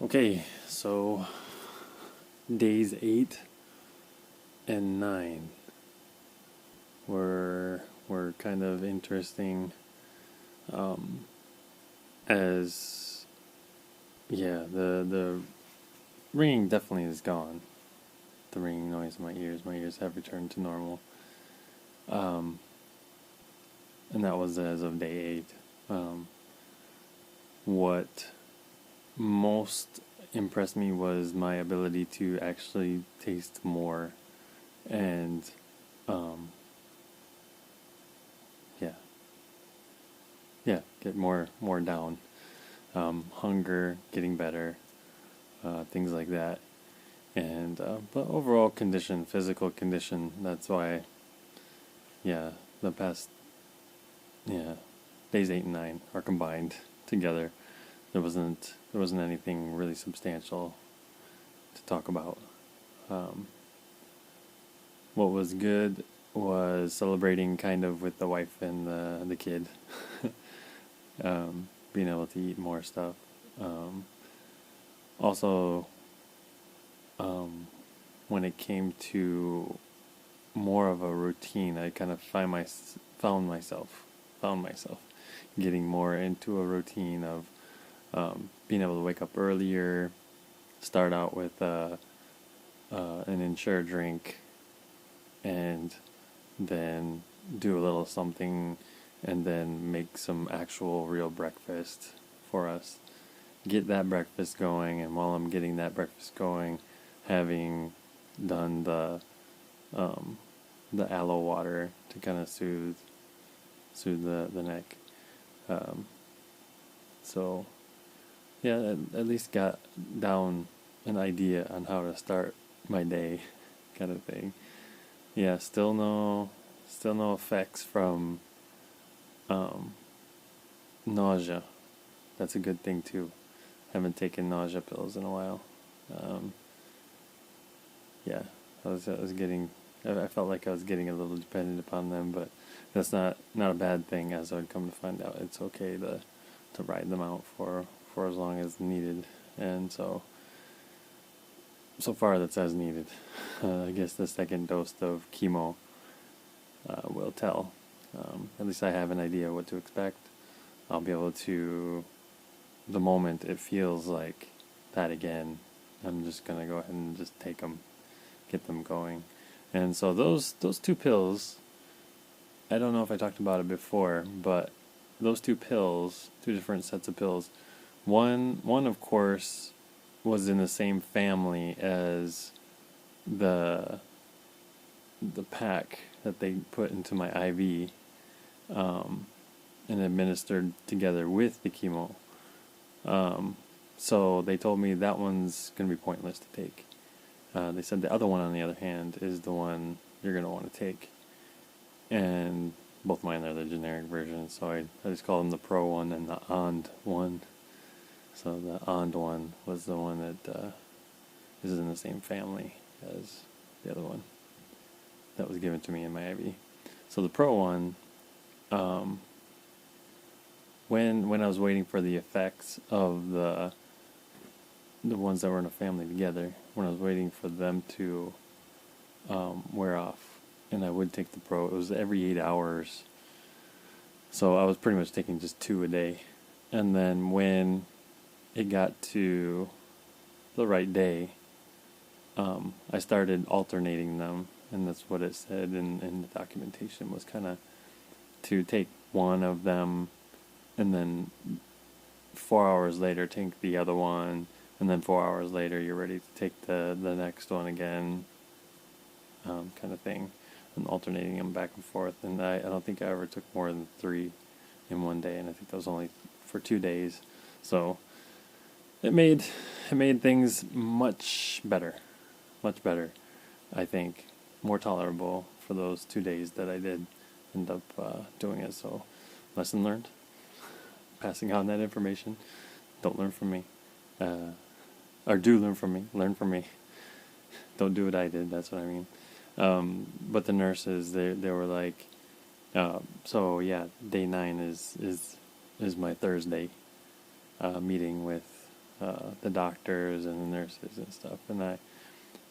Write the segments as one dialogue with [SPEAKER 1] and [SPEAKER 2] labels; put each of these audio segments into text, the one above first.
[SPEAKER 1] Okay, so days 8 and 9 were kind of interesting, um, as the ringing definitely is gone. The ringing noise in my ears have returned to normal. Um, and that was as of day 8. What most impressed me was my ability to actually taste more and um, yeah, get more down. Hunger getting better, things like that, and but overall condition, physical condition. That's why, the past days 8 and 9 are combined together. There wasn't anything really substantial to talk about. Um, what was good was celebrating kind of with the wife and the kid, being able to eat more stuff. Also, when it came to more of a routine, I kind of found myself getting more into a routine of being able to wake up earlier, start out with an ensure drink, and then do a little something, and then make some actual real breakfast for us. Get that breakfast going, and while I'm getting that breakfast going, having done the aloe water to kind of soothe the neck. Um, so yeah, at least got down an idea on how to start my day, kind of thing. Yeah, still no effects from nausea. That's a good thing too. Haven't taken nausea pills in a while. Um, yeah, I felt like I was getting a little dependent upon them, but that's not a bad thing, as I'd come to find out. It's okay to ride them out for as long as needed, and so far that's as needed. I guess the second dose of chemo will tell. At least I have an idea what to expect. I'll be able to, the moment it feels like that again, I'm just gonna go ahead and just take them, get them going. And so those two pills, I don't know if I talked about it before, but those two pills, two different sets of pills, one of course was in the same family as the pack that they put into my IV, and administered together with the chemo. So they told me that one's going to be pointless to take. They said the other one, on the other hand, is the one you're going to want to take. And both mine are the generic versions, so I just call them the Pro one and the OND one. So the OND one was the one that is in the same family as the other one that was given to me in my IV. So the Pro one, when I was waiting for the effects of the ones that were in a family together, when I was waiting for them to wear off, and I would take the Pro, it was every 8 hours. So I was pretty much taking just 2 a day. And then when it got to the right day, I started alternating them, and that's what it said in the documentation, was kind of to take one of them, and then 4 hours later take the other one, and then 4 hours later you're ready to take the next one again, kind of thing, and alternating them back and forth. And I don't think I ever took more than 3 in one day, and I think that was only for 2 days. So it made things much better, I think, more tolerable for those 2 days that I did end up doing it. So lesson learned. Passing on that information. Don't learn from me, or do learn from me. Learn from me. Don't do what I did. That's what I mean. But the nurses, they were like, so day 9 is my Thursday meeting with the doctors and the nurses and stuff. And I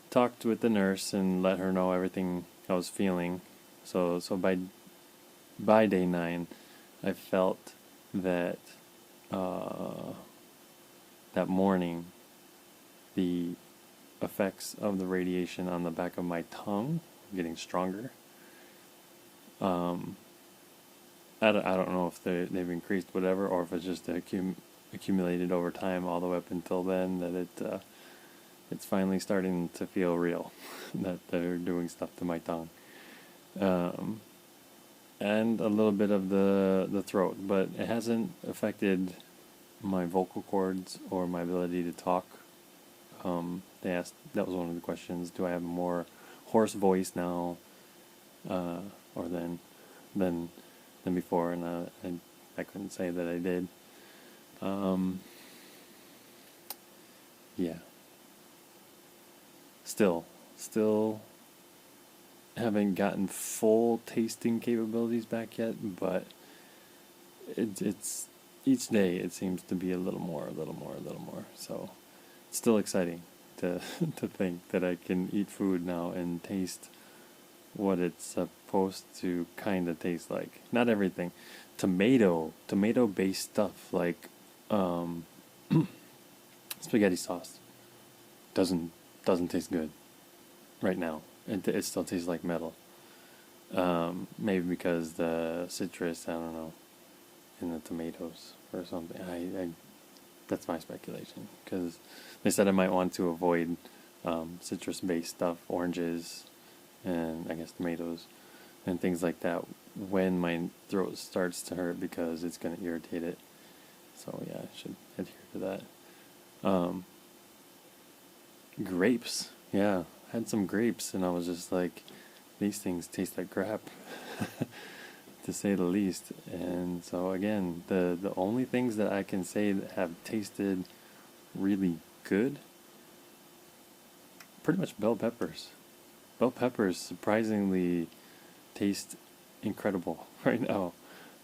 [SPEAKER 1] talked with the nurse and let her know everything I was feeling. So by day 9, I felt that that morning the effects of the radiation on the back of my tongue getting stronger. I don't know if they've increased whatever, or if it's just accumulated over time all the way up until then, that it's finally starting to feel real, that they're doing stuff to my tongue. And a little bit of the throat, but it hasn't affected my vocal cords or my ability to talk. They asked, that was one of the questions, do I have a more hoarse voice now, or than before? And I couldn't say that I did. Yeah. Still haven't gotten full tasting capabilities back yet, but it's each day it seems to be a little more. So it's still exciting to think that I can eat food now and taste what it's supposed to kind of taste like. Not everything. Tomato-based stuff like spaghetti sauce doesn't taste good right now. It still tastes like metal. Maybe because the citrus, I don't know, in the tomatoes or something. I that's my speculation, because they said I might want to avoid citrus-based stuff, oranges, and I guess tomatoes, and things like that when my throat starts to hurt, because it's going to irritate it. So yeah, I should adhere to that. Grapes, yeah. Had some grapes, and I was just like, these things taste like crap, to say the least. And so again, the only things that I can say that have tasted really good, pretty much bell peppers. Bell peppers surprisingly taste incredible right now,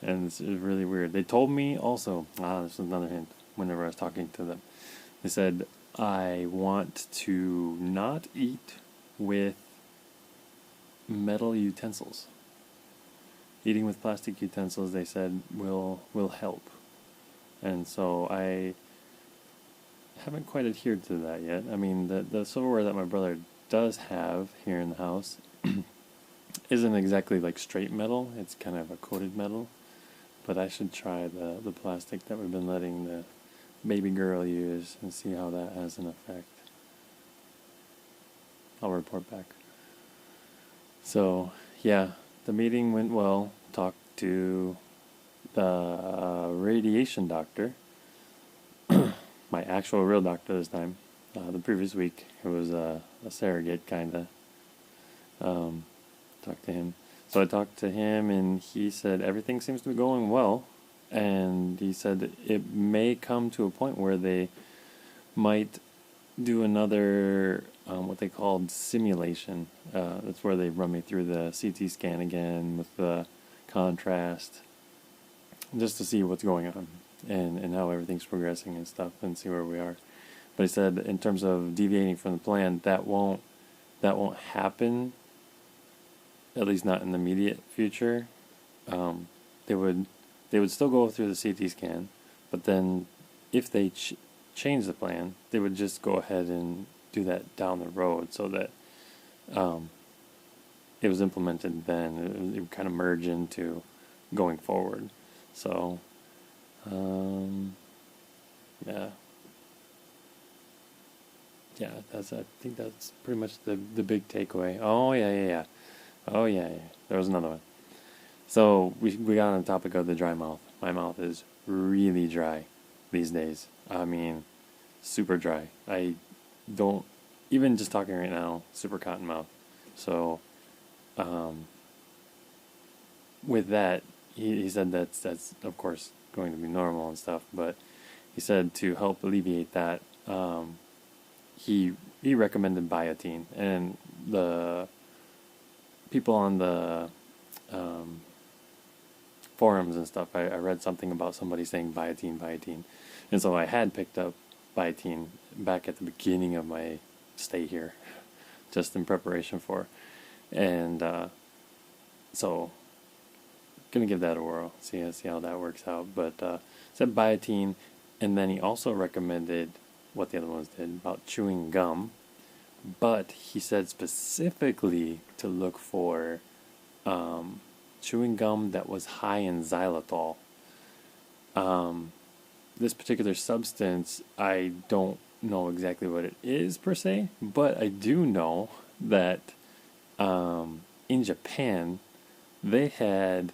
[SPEAKER 1] and it's really weird. They told me also, this is another hint, whenever I was talking to them, they said, I want to not eat with metal utensils. Eating with plastic utensils, they said, will help. And so I haven't quite adhered to that yet. I mean, the silverware that my brother does have here in the house isn't exactly like straight metal. It's kind of a coated metal. But I should try the plastic that we've been letting the baby girl use and see how that has an effect. I'll report back. So, yeah, the meeting went well. Talked to the radiation doctor, my actual real doctor this time. The previous week, it was a surrogate, kind of. Talked to him. So I talked to him, and he said everything seems to be going well. And he said it may come to a point where they might do another, what they called simulation. That's where they run me through the CT scan again with the contrast, just to see what's going on and how everything's progressing and stuff, and see where we are. But he said in terms of deviating from the plan, that won't happen, at least not in the immediate future. They would still go through the CT scan, but then if they change the plan, they would just go ahead and do that down the road, so that it was implemented then. It would kind of merge into going forward. So, yeah. Yeah, I think that's pretty much the big takeaway. Oh, yeah. Oh, yeah. There was another one. So we got on the topic of the dry mouth. My mouth is really dry these days. I mean, super dry. I don't, even just talking right now, super cotton mouth. So, with that, he said that's of course going to be normal and stuff, but he said to help alleviate that, he recommended biotin, and the people on the forums and stuff, I read something about somebody saying biotin, and so I had picked up biotin back at the beginning of my stay here, just in preparation for, and so gonna give that a whirl, see how that works out. But said biotin, and then he also recommended what the other ones did about chewing gum, but he said specifically to look for chewing gum that was high in xylitol. This particular substance, I don't know exactly what it is per se, but I do know that in Japan, they had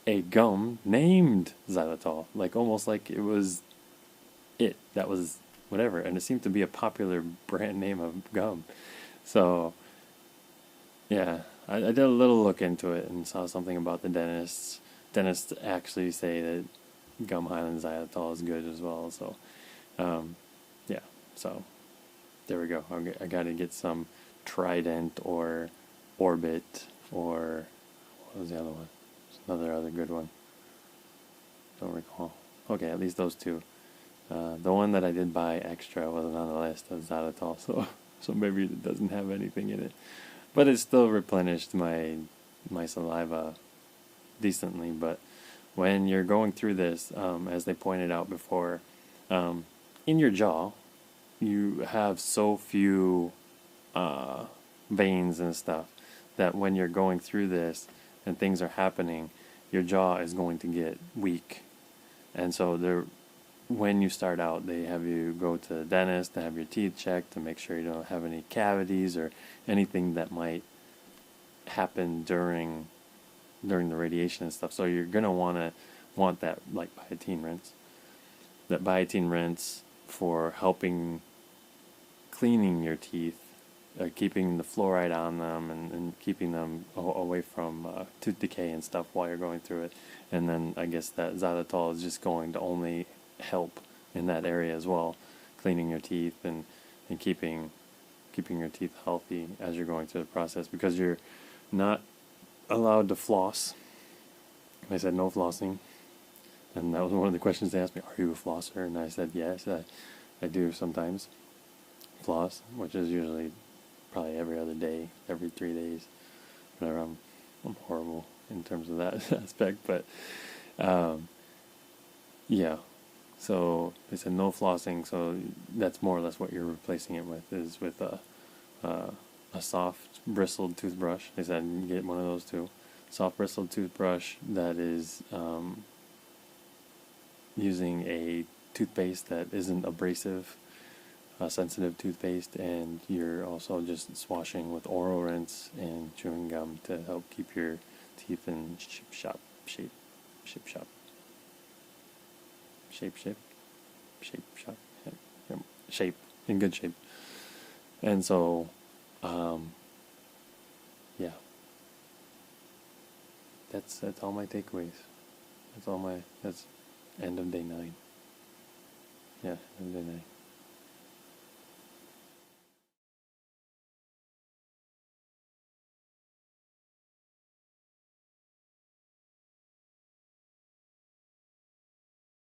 [SPEAKER 1] a gum named xylitol, like almost like it was that was whatever, and it seemed to be a popular brand name of gum. So yeah, I did a little look into it and saw something about the dentists. Dentists actually say that gum high in xylitol is good as well. So yeah, so there we go. I got to get some Trident or Orbit, or what was the other one? There's another good one. Don't recall. Okay, at least those two. The one that I did buy extra wasn't on the list of xylitol, so maybe it doesn't have anything in it. But it still replenished my saliva decently. But when you're going through this, as they pointed out before, in your jaw, you have so few veins and stuff that when you're going through this and things are happening, your jaw is going to get weak. And so when you start out, they have you go to the dentist to have your teeth checked to make sure you don't have any cavities or anything that might happen during the radiation and stuff. So you're gonna want that, like, biotin rinse. That biotin rinse for helping cleaning your teeth, keeping the fluoride on them, and keeping them away from tooth decay and stuff while you're going through it. And then I guess that xylitol is just going to only help in that area as well, cleaning your teeth and keeping your teeth healthy as you're going through the process, because you're not allowed to floss. I said no flossing, and that was one of the questions they asked me, are you a flosser? And I said yes, I do sometimes floss, which is usually probably every other day, every 3 days, whatever. I'm horrible in terms of that aspect, but yeah. So they said no flossing, so that's more or less what you're replacing it with, is with a soft bristled toothbrush. They said get one of those too. Soft bristled toothbrush that is using a toothpaste that isn't abrasive, sensitive toothpaste, and you're also just swashing with oral rinse and chewing gum to help keep your teeth in shape, in good shape. And so yeah, that's all my takeaways. That's end of day 9. Yeah, end of day 9.